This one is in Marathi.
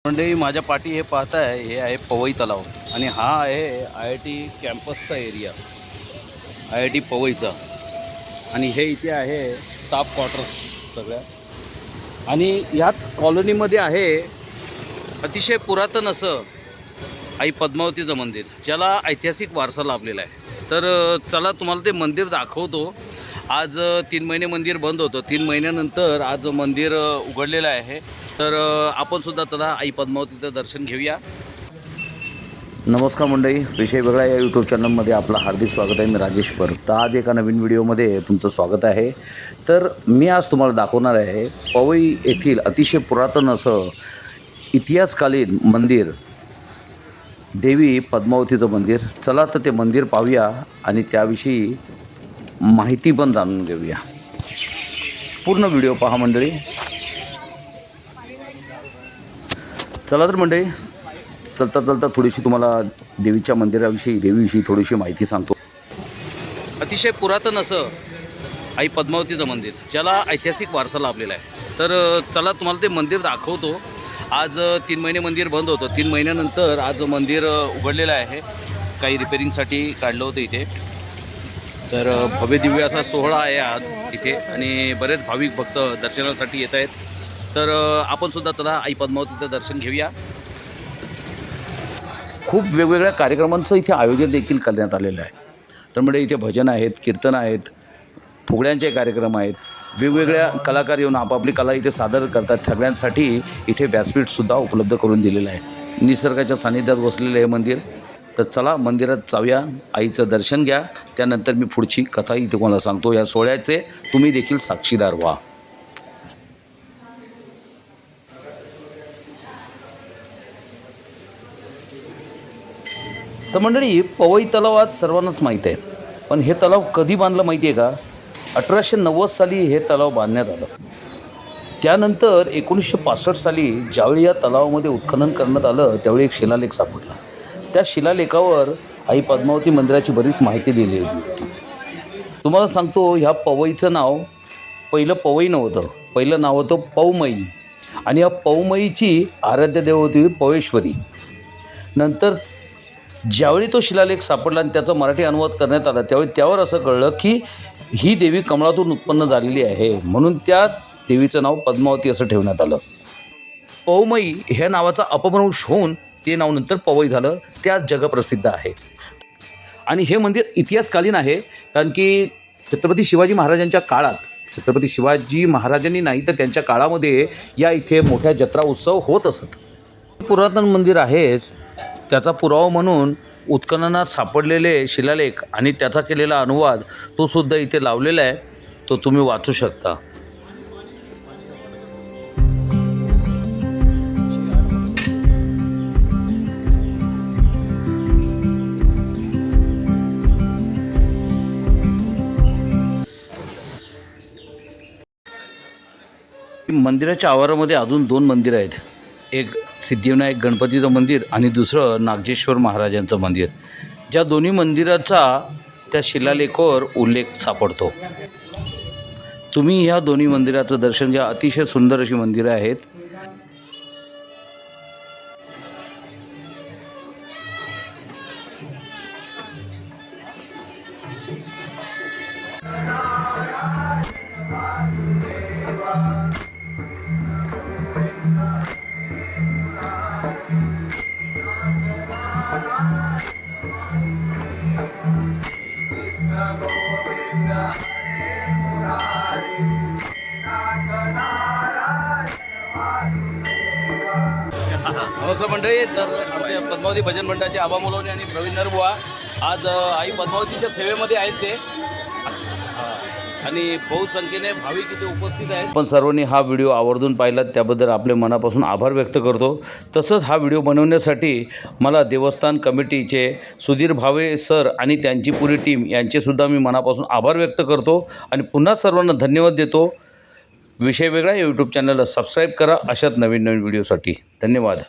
मंडळी माझ्या पाठी हे पाहताय, हे आहे पवई तलाव आणि हा आहे IIT कॅम्पसचा एरिया, IIT पवईचा. आणि हे इथे आहे स्टाफ क्वार्टर्स सगळ्या. आणि ह्याच कॉलनीमध्ये आहे अतिशय पुरातन असं आई पद्मावतीचं मंदिर, ज्याला ऐतिहासिक वारसा लाभलेला आहे. तर चला तुम्हाला ते मंदिर दाखवतो. आज 3 महिने मंदिर बंद होतं, 3 महिन्यानंतर आज मंदिर उघडलेलं आहे. तर आपण सुद्धा चला आई पद्मावतीचं दर्शन घेऊया. नमस्कार मंडळी, विषय वेगळा या यूट्यूब चॅनलमध्ये आपलं हार्दिक स्वागत आहे. मी राजेश पर. तर आज एका नवीन व्हिडिओमध्ये तुमचं स्वागत आहे. तर मी आज तुम्हाला दाखवणार आहे पवई येथील अतिशय पुरातन असं इतिहासकालीन मंदिर, देवी पद्मावतीचं मंदिर. चला तर ते मंदिर पाहूया आणि त्याविषयी माहिती पण जाणून घेऊया. पूर्ण व्हिडिओ पहा मंडळी. चला तर मंडळी, चलता थोडीशी तुम्हाला देवीविषयी थोडीशी माहिती सांगतो. अतिशय पुरातन असं आई पद्मावतीचं मंदिर, ज्याला ऐतिहासिक वारसा लाभलेला आहे. तर चला तुम्हाला ते मंदिर दाखवतो. आज 3 महिने मंदिर बंद होतं, 3 महिन्यानंतर आज मंदिर उघडलेलं आहे. काही रिपेरिंगसाठी काढलं होतं इथे. तर भव्य दिव्य असा सोहळा आहे आज इथे आणि बरेच भाविक भक्त दर्शनासाठी येत आहेत. तर आपण सुद्धा चला आई पद्मावतीचं दर्शन घेऊया. खूप वेगवेगळ्या कार्यक्रमांचं इथे आयोजन देखील करण्यात आलेलं आहे. तर म्हणजे इथे भजन आहेत, कीर्तन आहेत, फुगड्यांचे कार्यक्रम आहेत. वेगवेगळ्या कलाकार येऊन आपापली कला इथे सादर करतात. सगळ्यांसाठी इथे व्यासपीठसुद्धा उपलब्ध करून दिलेलं आहे. निसर्गाच्या सानिध्यात बसलेलं हे मंदिर. तर चला मंदिरात जाऊया, आईचं दर्शन घ्या. त्यानंतर मी पुढची कथाही तुम्हाला सांगतो. या सोहळ्याचे तुम्ही देखील साक्षीदार व्हा. तर मंडळी, पवई तलाव आज सर्वांनाच माहीत आहे. पण हे तलाव कधी बांधलं माहिती आहे का? 1890 साली हे तलाव बांधण्यात आलं. त्यानंतर 1965 साली ज्यावेळी या तलावामध्ये उत्खनन करण्यात आलं, त्यावेळी एक शिलालेख सापडला. त्या शिलालेखावर आई पद्मावती मंदिराची बरीच माहिती दिलेली होती. तुम्हाला सांगतो, ह्या पवईचं नाव पहिलं पवई नव्हतं, पहिलं नाव होतं पौमई. आणि या पौमईची आराध्य देव होती पवेश्वरी. नंतर ज्यावेळी तो शिलालेख सापडला आणि त्याचा मराठी अनुवाद करण्यात आला, त्यावेळी त्यावर असं कळलं की ही देवी कमळातून उत्पन्न झालेली आहे, म्हणून त्या देवीचं नाव पद्मावती असं ठेवण्यात आलं. पौमई ह्या नावाचा अपभ्रंश होऊन ते नाव नंतर पवई झालं. ते आज जगप्रसिद्ध आहे. आणि हे मंदिर इतिहासकालीन आहे, कारण की छत्रपती शिवाजी महाराजांच्या काळात, छत्रपती शिवाजी महाराजांनी नाही तर त्यांच्या काळामध्ये या इथे मोठ्या जत्रा उत्सव होत असत. पुरातन मंदिर आहेच, त्याचा पुरावा म्हणून उत्खननात सापडलेले शिलालेख आणि त्याचा केलेला अनुवाद तो सुद्धा इथे लावलेला आहे. तो तुम्ही वाचू शकता. मंदिराच्या आवारामध्ये अजून 2 मंदिरं आहेत. एक सिद्धिविनायक गणपतीचं मंदिर आणि दुसरं नागेश्वर महाराजांचं मंदिर. ज्या दोन्ही मंदिराचा त्या शिलालेखावर उल्लेख सापडतो. तुम्ही ह्या दोन्ही मंदिराचं दर्शन घ्या. अतिशय सुंदर अशी मंदिरं आहेत. नमस्कार मंडळी. तर आमच्या पद्मावती भजन मंडळाचे आबा मुलवणे आणि प्रवीण नरबुवा आज आई पद्मावतीच्या सेवेमध्ये आहेत ते, आणि बहुसंख्येने भाविक इथे उपस्थित आहेत. पण सर्वांनी हा व्हिडिओ आवर्जून पाहिला त्याबद्दल आपले मनापासून आभार व्यक्त करतो. तसंच हा व्हिडिओ बनवण्यासाठी मला देवस्थान कमिटीचे सुधीर भावे सर आणि त्यांची पुरी टीम यांचेसुद्धा मी मनापासून आभार व्यक्त करतो आणि पुन्हा सर्वांना धन्यवाद देतो. विषय वेगळा यूट्यूब चॅनलला सबस्क्राईब करा अशाच नवीन व्हिडिओसाठी. धन्यवाद.